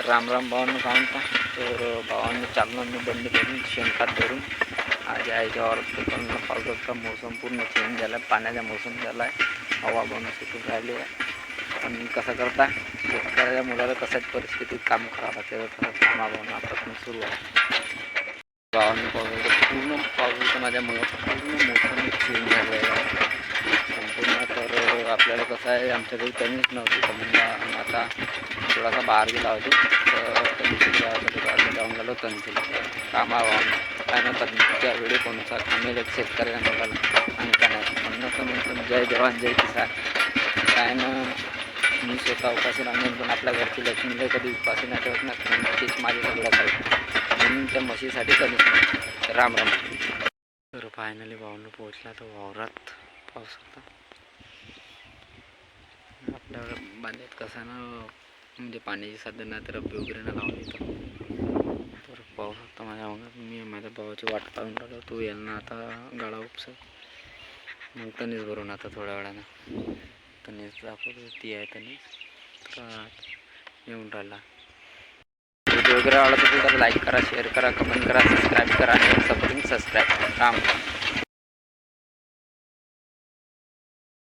तर राम भावांना सांगता. तर भावांनी चालणं बंद करून शेणखत धरून आज आईच्या वावरात पावसाचा मोसम पूर्ण चेंज झाला आहे, पाण्याचा मोसम झाला आहे, हवा बनवून सुटून राहिली आहे. पण कसं करता शेतकऱ्याच्या मुलाला कशाच परिस्थितीत काम करावं लागतं, तसं कामाभावना आता सुरू आहे. भावांनी पूर्ण पाऊस माझ्या मुलाचं पूर्ण मोसम चेंज झालेलं आहे संपूर्ण. तर आपल्याला कसं आहे आमच्याकडे कमीच नव्हती समजा, आता थोडासा बाहेर गेला होतो तर जाऊन गेलो तंतील कामाभावना काय ना तंच्या वेळी कोणता कामेल एक शेतकऱ्याच्या मुलाला आणि काय नाही म्हणणं जय जवान जय किसान. काय ना मी स्वतः उपाशी राहून पण आपल्या घरची लक्ष्मीला कधी उपाशी नाही ठेवत ना, तेच माझे सगळं काही म्हणून त्या म्हशीसाठी कधीच नाही. राम. तर फायनली भावनं पोहोचला तर वावरात पाऊस होता आपल्यावर बांधत कसा ना, म्हणजे पाण्याची साधन नाही तर रब्बी वगैरे ना लावली तर पाऊस होता माझ्या अंगात. मी माझ्या भावाची वाट पाहून राहिलो, तू यांना आता गाडा उपसव मग तणीच भरून आता थोड्या वेळानं तणीच दाखवतो ती आहे तणीच. तर येऊन राहिला. व्हिडिओ वगैरे आवडत असेल तर लाईक करा, शेअर करा, कमेंट करा, सबस्क्राईब करा आणि सबस्क्राईब राम.